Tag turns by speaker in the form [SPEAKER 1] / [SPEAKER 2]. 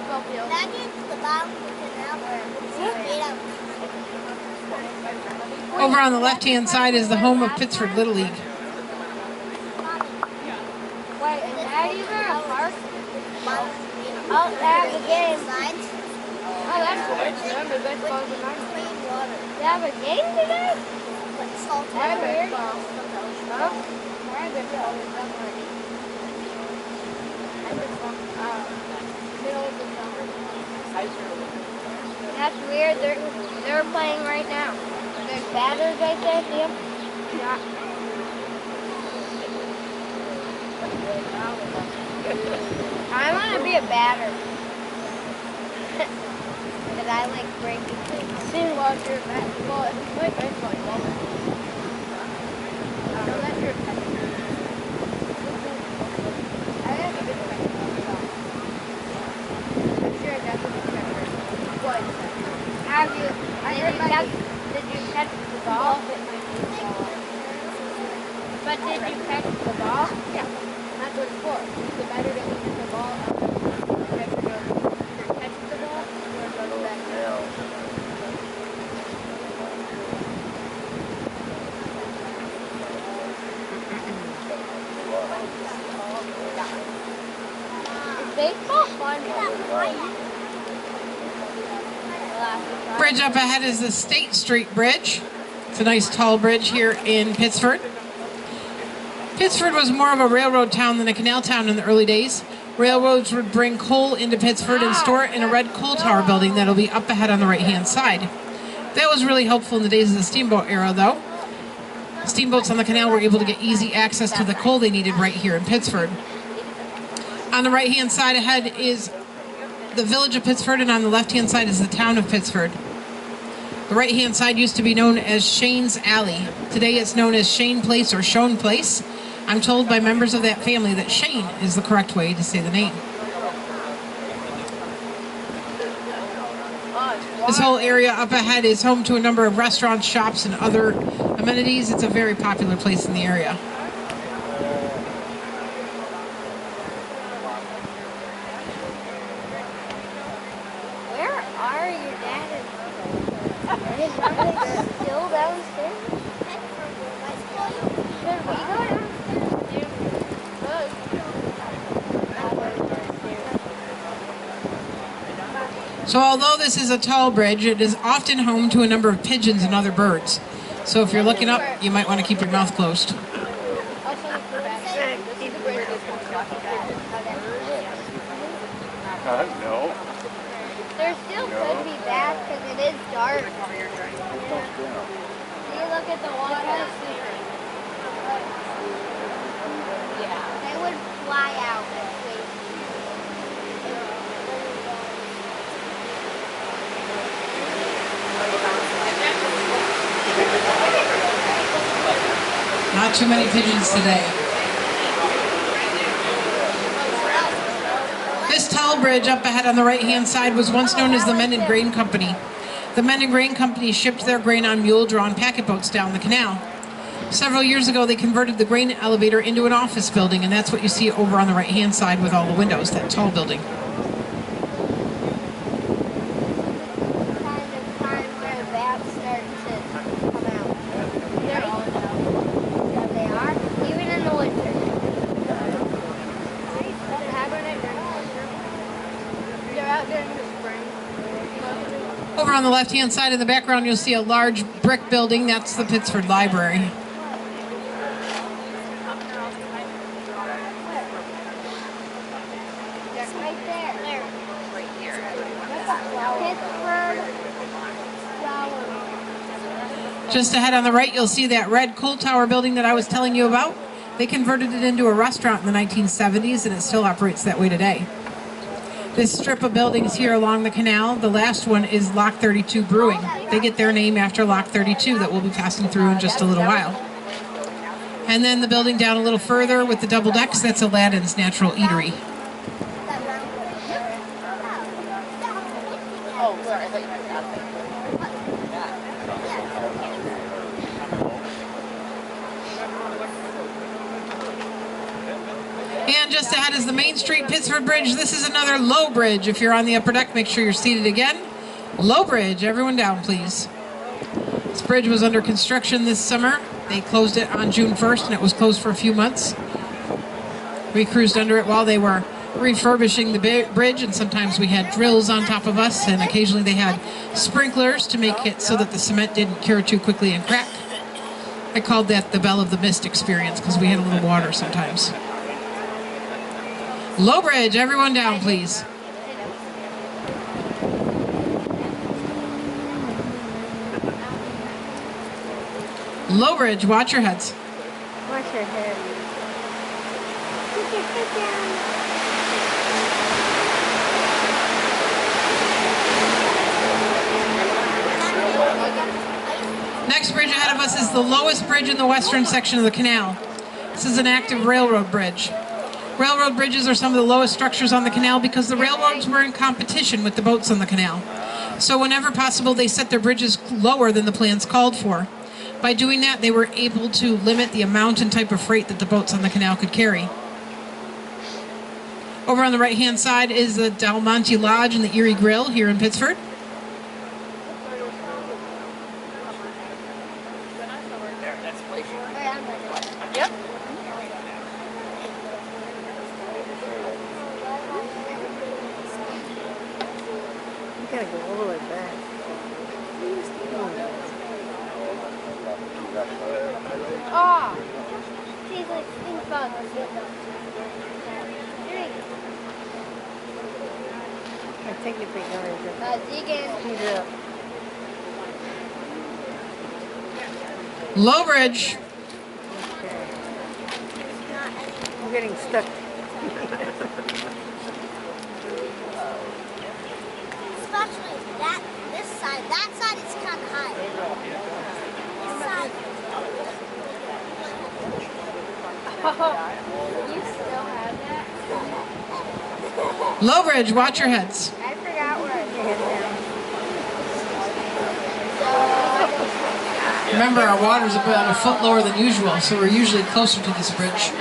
[SPEAKER 1] baseball field.
[SPEAKER 2] Back into the bottom of the canal.
[SPEAKER 3] Over on the left-hand side is the home of Pittsford Little League.
[SPEAKER 1] Wait, and that is there a park? Oh, they have a game. Oh, that's good. Remember, baseball's a nice clean water. They have a game today? That's weird. Huh? Why are they always done already? Middle of the summer. That's weird. They're playing right now. There's batters right there, see them? Yeah. I want to be a batter. Because I like breaking things. See, watch your basketball. If you play baseball, you won't. So that's your I have a good basketball. I'm sure that's a good batter. What? Have you, did you catch the ball? But did you catch the ball? Yeah. That's what it's for. The batter doesn't hit the ball. The catcher goes, either catches the ball or goes back. Is baseball fun?
[SPEAKER 3] Bridge up ahead is the State Street Bridge. It's a nice tall bridge here in Pittsford. Pittsford was more of a railroad town than a canal town in the early days. Railroads would bring coal into Pittsford and store it in a red coal tower building that'll be up ahead on the right-hand side. That was really helpful in the days of the steamboat era, though. Steamboats on the canal were able to get easy access to the coal they needed right here in Pittsford. On the right-hand side ahead is the village of Pittsford, and on the left-hand side is the town of Pittsford. The right-hand side used to be known as Shane's Alley. Today it's known as Shane Place or Shone Place. I'm told by members of that family that Shane is the correct way to say the name. This whole area up ahead is home to a number of restaurants, shops, and other amenities. It's a very popular place in the area.
[SPEAKER 1] Where are your dad and still downstairs? Should we go downstairs?
[SPEAKER 3] So although this is a tall bridge, it is often home to a number of pigeons and other birds. So if you're looking up, you might want to keep your mouth closed.
[SPEAKER 1] No. There still could be bats because it is dark. Do you look at the water? Yeah. They would fly out.
[SPEAKER 3] Not too many pigeons today. This tall bridge up ahead on the right-hand side was once known as the Men and Grain Company. The Men and Grain Company shipped their grain on mule-drawn packet boats down the canal. Several years ago, they converted the grain elevator into an office building, and that's what you see over on the right-hand side with all the windows, that tall building. Over on the left-hand side in the background, you'll see a large brick building. That's the Pittsford Library. Just ahead on the right, you'll see that red coal tower building that I was telling you about. They converted it into a restaurant in the 1970s, and it still operates that way today. This strip of buildings here along the canal, the last one is Lock 32 Brewing. They get their name after Lock 32 that we'll be passing through in just a little while. And then the building down a little further with the double decks, that's Aladdin's Natural Eatery. And just ahead is the Main Street Pittsford Bridge. This is another low bridge. If you're on the upper deck, make sure you're seated again. Low bridge, everyone down, please. This bridge was under construction this summer. They closed it on June 1st, and it was closed for a few months. We cruised under it while they were refurbishing the bridge, and sometimes we had drills on top of us, and occasionally they had sprinklers to make it so that the cement didn't cure too quickly and crack. I called that the Belle of the Mist experience because we had a little water sometimes. Low bridge, everyone down, please. Low bridge, watch your heads.
[SPEAKER 1] Watch your head. Put your foot down.
[SPEAKER 3] Next bridge ahead of us is the lowest bridge in the western section of the canal. This is an active railroad bridge. Railroad bridges are some of the lowest structures on the canal because the railroads were in competition with the boats on the canal. So whenever possible, they set their bridges lower than the plans called for. By doing that, they were able to limit the amount and type of freight that the boats on the canal could carry. Over on the right-hand side is the Del Monte Lodge and the Erie Grill here in Pittsford.
[SPEAKER 1] Yep. You gotta go all the way back. Ah! Tastes like stink bugs. I think you'd be going to speed it up.
[SPEAKER 3] Low bridge.
[SPEAKER 1] Okay. I'm getting stuck.
[SPEAKER 2] Especially this side. That side is kind of high. This side.
[SPEAKER 1] You still have that?
[SPEAKER 3] Low bridge, watch your heads.
[SPEAKER 1] I forgot where I put it.
[SPEAKER 3] Remember, our water's about a foot lower than usual, so we're usually closer to this bridge.